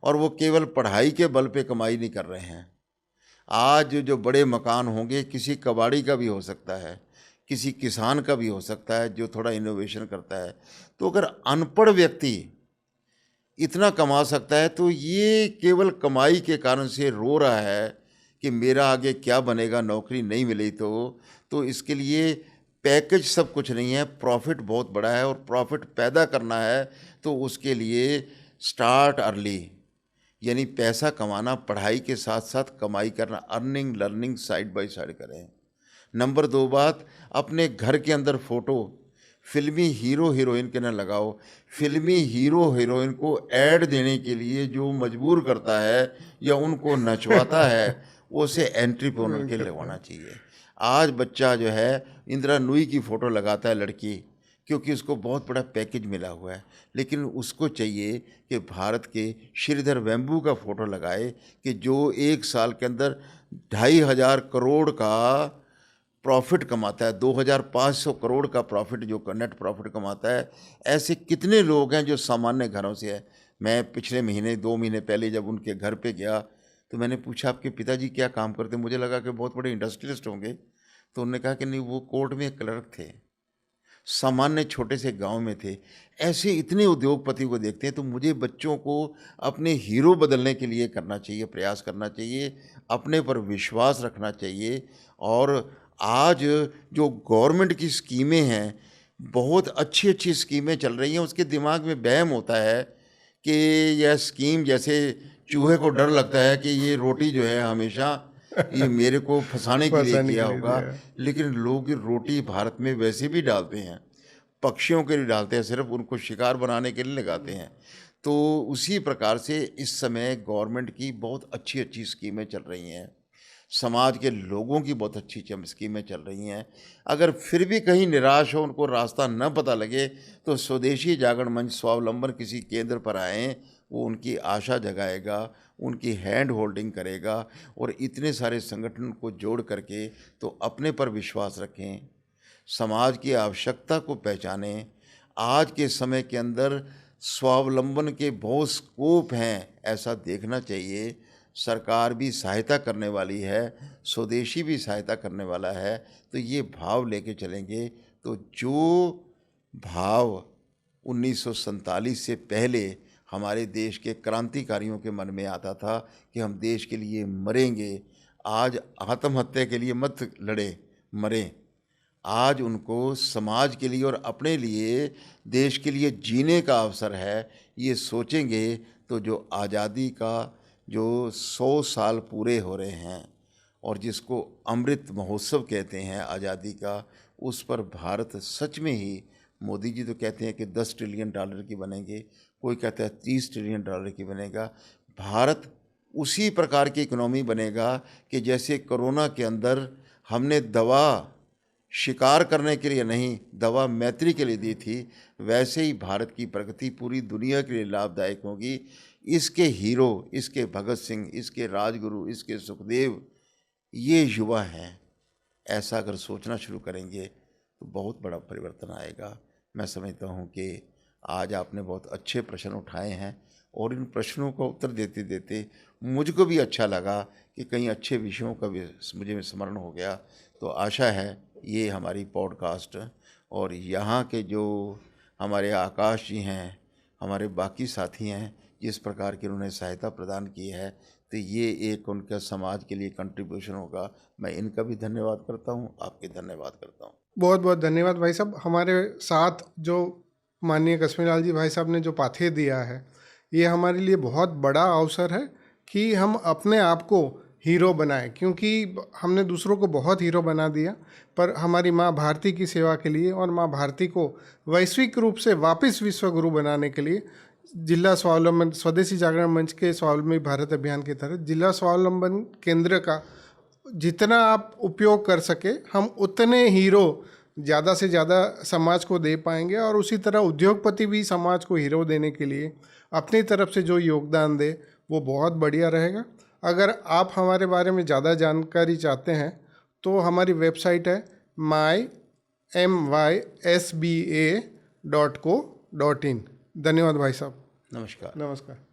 और वो केवल पढ़ाई के बल पे कमाई नहीं कर रहे हैं। आज जो बड़े मकान होंगे किसी कबाड़ी का भी हो सकता है, किसी किसान का भी हो सकता है जो थोड़ा इनोवेशन करता है। तो अगर अनपढ़ व्यक्ति इतना कमा सकता है तो ये केवल कमाई के कारण से रो रहा है कि मेरा आगे क्या बनेगा, नौकरी नहीं मिली तो इसके लिए पैकेज सब कुछ नहीं है, प्रॉफिट बहुत बड़ा है और प्रॉफिट पैदा करना है तो उसके लिए स्टार्ट अर्ली, यानी पैसा कमाना, पढ़ाई के साथ साथ कमाई करना, earning learning side by side करें। नंबर 2 बात, अपने घर के अंदर फ़ोटो फिल्मी हीरो हीरोइन के न लगाओ। फिल्मी हीरो हीरोइन को ऐड देने के लिए जो मजबूर करता है या उनको नचवाता है, वो उसे एंट्री पे उनके लगवाना चाहिए। आज बच्चा जो है इंदिरा नूई की फ़ोटो लगाता है लड़की, क्योंकि उसको बहुत बड़ा पैकेज मिला हुआ है, लेकिन उसको चाहिए कि भारत के श्रीधर वेम्बू का फ़ोटो लगाए कि जो 1 साल के अंदर 2,500 करोड़ का प्रॉफिट कमाता है, 2,500 करोड़ का प्रॉफिट जो नेट प्रॉफिट कमाता है। ऐसे कितने लोग हैं जो सामान्य घरों से है। मैं पिछले महीने 2 महीने पहले जब उनके घर पे गया तो मैंने पूछा आपके पिताजी क्या काम करते हैं? मुझे लगा कि बहुत बड़े इंडस्ट्रियलिस्ट होंगे, तो उन्होंने कहा कि नहीं, वो कोर्ट में क्लर्क थे, सामान्य छोटे से गांव में थे। ऐसे इतने उद्योगपति को देखते हैं, तो मुझे बच्चों को अपने हीरो बदलने के लिए करना चाहिए, प्रयास करना चाहिए, अपने पर विश्वास रखना चाहिए। और आज जो गवर्नमेंट की स्कीमें हैं, बहुत अच्छी अच्छी स्कीमें चल रही हैं, उसके दिमाग में वहम होता है कि यह स्कीम, जैसे चूहे को डर लगता है कि ये रोटी जो है हमेशा ये मेरे को फंसाने के लिए फंसाने किया के लिए होगा। दिया है। लेकिन लोग रोटी भारत में वैसे भी डालते हैं, पक्षियों के लिए डालते हैं, सिर्फ उनको शिकार बनाने के लिए लगाते हैं। तो उसी प्रकार से इस समय गवर्नमेंट की बहुत अच्छी अच्छी स्कीमें चल रही हैं, समाज के लोगों की बहुत अच्छी स्कीमें चल रही हैं। अगर फिर भी कहीं निराश हो, उनको रास्ता न पता लगे, तो स्वदेशी जागरण मंच स्वावलंबन किसी केंद्र पर आएँ, वो उनकी आशा जगाएगा, उनकी हैंड होल्डिंग करेगा, और इतने सारे संगठन को जोड़ करके तो अपने पर विश्वास रखें, समाज की आवश्यकता को पहचानें। आज के समय के अंदर स्वावलंबन के बहुत स्कोप हैं, ऐसा देखना चाहिए। सरकार भी सहायता करने वाली है, स्वदेशी भी सहायता करने वाला है। तो ये भाव लेके चलेंगे तो जो भाव 1947 से पहले हमारे देश के क्रांतिकारियों के मन में आता था कि हम देश के लिए मरेंगे, आज आत्महत्या के लिए मत लड़े मरें, आज उनको समाज के लिए और अपने लिए, देश के लिए जीने का अवसर है। ये सोचेंगे तो जो आज़ादी का जो 100 साल पूरे हो रहे हैं और जिसको अमृत महोत्सव कहते हैं आज़ादी का, उस पर भारत सच में ही, मोदी जी तो कहते हैं कि 10 ट्रिलियन डॉलर की बनेंगे, कोई कहता है 30 ट्रिलियन डॉलर की बनेगा। भारत उसी प्रकार की इकोनॉमी बनेगा कि जैसे कोरोना के अंदर हमने दवा शिकार करने के लिए नहीं, दवा मैत्री के लिए दी थी, वैसे ही भारत की प्रगति पूरी दुनिया के लिए लाभदायक होगी। इसके हीरो, इसके भगत सिंह, इसके राजगुरु, इसके सुखदेव, ये युवा हैं। ऐसा अगर सोचना शुरू करेंगे तो बहुत बड़ा परिवर्तन आएगा। मैं समझता हूँ कि आज आपने बहुत अच्छे प्रश्न उठाए हैं, और इन प्रश्नों का उत्तर देते देते मुझको भी अच्छा लगा कि कई अच्छे विषयों का भी मुझे स्मरण हो गया। तो आशा है ये हमारी पॉडकास्ट और यहाँ के जो हमारे आकाश जी हैं, हमारे बाकी साथी हैं, जिस प्रकार की उन्होंने सहायता प्रदान की है, तो ये एक उनका समाज के लिए कंट्रीब्यूशन होगा। मैं इनका भी धन्यवाद करता हूँ, आपके धन्यवाद करता हूँ। बहुत बहुत धन्यवाद भाई साहब। हमारे साथ जो माननीय कश्मीरलाल जी भाई साहब ने जो पाथेय दिया है, ये हमारे लिए बहुत बड़ा अवसर है कि हम अपने आप को हीरो बनाएं, क्योंकि हमने दूसरों को बहुत हीरो बना दिया, पर हमारी माँ भारती की सेवा के लिए और माँ भारती को वैश्विक रूप से वापस विश्व गुरु बनाने के लिए जिला स्वावलंबन स्वदेशी जागरण मंच के स्वावलंबी भारत अभियान के तहत जिला स्वावलंबन केंद्र का जितना आप उपयोग कर सके, हम उतने हीरो ज़्यादा से ज़्यादा समाज को दे पाएंगे। और उसी तरह उद्योगपति भी समाज को हीरो देने के लिए अपनी तरफ से जो योगदान दे, वो बहुत बढ़िया रहेगा। अगर आप हमारे बारे में ज़्यादा जानकारी चाहते हैं तो हमारी वेबसाइट है mysba.co.in। धन्यवाद भाई साहब। नमस्कार। नमस्कार।